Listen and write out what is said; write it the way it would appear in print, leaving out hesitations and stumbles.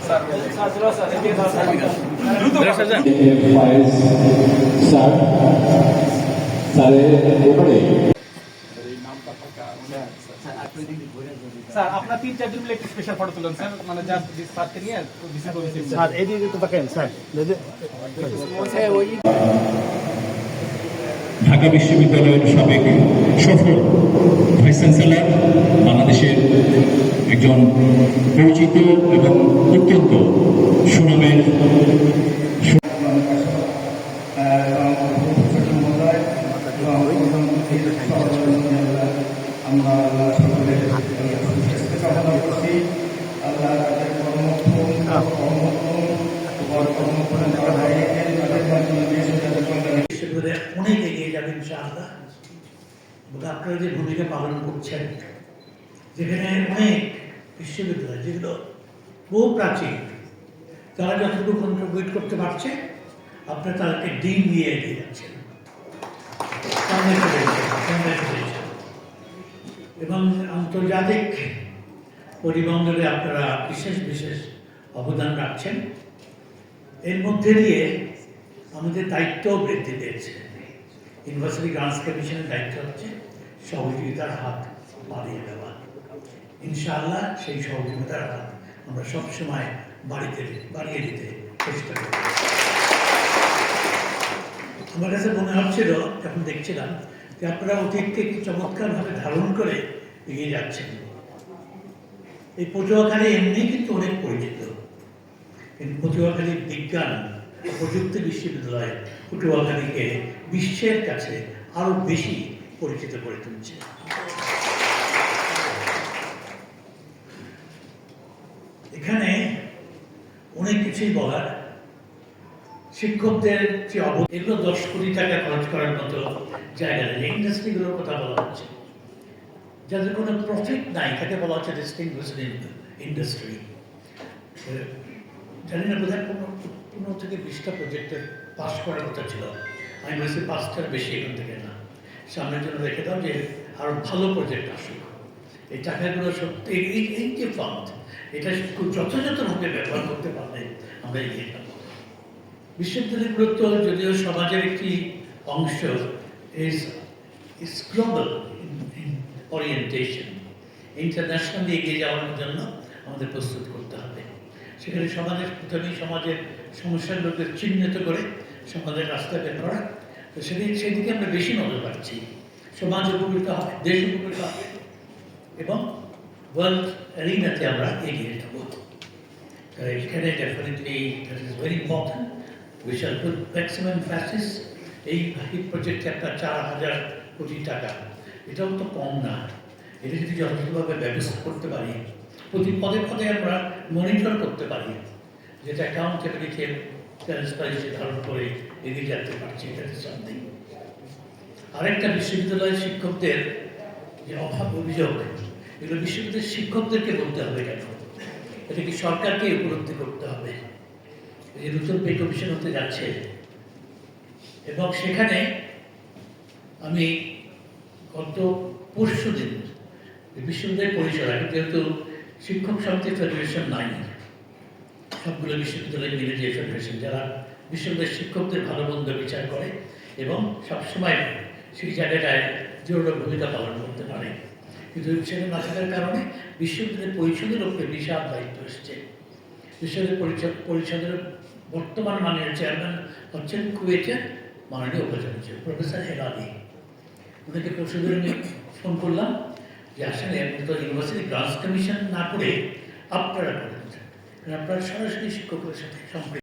Sir আপনার 3-4 মিলে একটু স্পেশাল ফটো তুলুন স্যার, মানে যা স্যারকে নিয়ে স্যার এইদিকে তো তাকান স্যার। ঢাকা বিশ্ববিদ্যালয়ের সাবেক সফল ভাইস চ্যান্সেলর, বাংলাদেশের একজন পরিচিত এবং অত্যন্ত সুনামের আমরা আল্লাহ সকলের কামনা করছি। আল্লাহ তাদের অনেক এগিয়ে যাবে ইনশাআল্লাহ। আপনারা যে ভূমিকা পালন করছেন, যেখানে অনেক বিশ্ববিদ্যালয় যেগুলো বহু প্রাচীন, তারা যতটুকু কন্ট্রিবিউট করতে পারছে, আপনারা তাদেরকে ডিম দিয়ে এগিয়ে যাচ্ছেন। এবং আন্তর্জাতিক পরিবহনে আপনারা বিশেষ বিশেষ অবদান রাখছেন। এর মধ্যে দিয়ে আমাদের দায়িত্বও বৃদ্ধি পেয়েছে। ইউনিভার্সিটি গ্রান্টস কমিশনের দায়িত্ব হচ্ছে সহযোগিতার হাত বাড়িয়ে দেওয়া। ইনশাআল্লাহ সেই সহযোগিতার হাত আমরা সবসময় বাড়িয়ে দিতে চেষ্টা করি। আমার কাছে মনে হচ্ছিল যখন দেখছিলাম যে আপনারা অতীতকে একটু চমৎকারভাবে ধারণ করে এগিয়ে যাচ্ছেন। এই পটুয়াখালী এমনি কিন্তু অনেক পরিচিত, কিন্তু পটুয়াখালী বিজ্ঞান ও প্রযুক্তি বিশ্ববিদ্যালয় পটুয়াখালীকে বিশ্বের কাছে আরো বেশি পরিচিত করে তুলছে। এখানে অনেক কিছুই বলার, শিক্ষকদের যে এগুলো 10 কোটি টাকা খরচ করার মতো জায়গা নেই। ইন্ডাস্ট্রিগুলোর কথা বলা হচ্ছে, যাদের কোনো প্রফিট নাই তাকে বলা হচ্ছে ডিস্টিংগুইশড ইন্ডাস্ট্রি। জানি না বোধহয় 15 থেকে 20টা প্রজেক্টে পাস করার কথা ছিল। আমি বলছি 5টার বেশি এখান থেকে না, সামনের জন্য রেখে দাও যে আরো ভালো প্রজেক্ট আসুক। এই টাকাগুলো সত্যি এই যে ফান্ড, এটা খুব যথাযথভাবে ব্যবহার করতে পারলে আমরা এগিয়ে যাবো। বিশ্ববিদ্যালয়গুলো তো যদিও সমাজের একটি অংশ, ইজ গ্লোবাল ওরিয়েন্টেশন, ইন্টারন্যাশনালি এগিয়ে যাওয়ার জন্য আমাদের প্রস্তুত করতে হবে। সেখানে সমাজের প্রথমেই সমাজের সমস্যাগুলোকে চিহ্নিত করে সমাজের রাস্তা বের করা, তো সেদিকে আমরা বেশি নজর রাখছি। সমাজ উপকৃত হবে, দেশ উপকৃত হবে এবং ওয়ার্ল্ড এরিনাতে আমরা এগিয়ে যাব। এখানে definitely that is very important. We shall put maximum emphasis. এই প্রজেক্টে একটা 4000 কোটি টাকা, এটাও তো কম না। এটা যদি যথাযথভাবে ব্যবস্থা করতে পারি, প্রতি পদে পদে আমরা মনিটর করতে পারি, যেটা অ্যাকাউন্টেবিলিটি ট্রান্সপারেন্সি ধারণ করে এগিয়ে যেতে পারছি, দ্যাট ইজ সামথিং। আরেকটা বিশ্ববিদ্যালয়ের শিক্ষকদের যে অভাব অভিযোগ, এগুলো বিশ্ববিদ্যালয়ের শিক্ষকদেরকে বলতে হবে কেন? এটা কি সরকারকে উপলব্ধি করতে হবে? এই নতুন পে কমিশন হতে যাচ্ছে এবং সেখানে আমি গত পরশুদিন বিশ্ববিদ্যালয় পরিষদ, যেহেতু শিক্ষক সমিতি ফেডারেশন নাই, সবগুলো বিশ্ববিদ্যালয় মিলে যে ফেডারেশন, যারা বিশ্ববিদ্যালয়ের শিক্ষকদের ভালো মন্দ বিচার করে এবং সবসময় সেই জায়গাটায় জোরালো ভূমিকা পালন করতে পারে, কিন্তু সেটা না থাকার কারণে বিশ্ববিদ্যালয় পরিষদের উপরে বিশাল দায়িত্ব এসছে। বিশ্ববিদ্যালয় পরিষদের বর্তমান মাননীয় চেয়ারম্যান হচ্ছেন কুয়েটের মাননীয় উপাচার্য প্রফেসর হেলালি। ওনাকে পরশুদিন আমি ফোন করলাম যে আসলে ইউনিভার্সিটি গ্রান্টস কমিশন না করে আপনারা করেন, আপনারা সরাসরি শিক্ষকদের সাথে সম্পৃক্ত।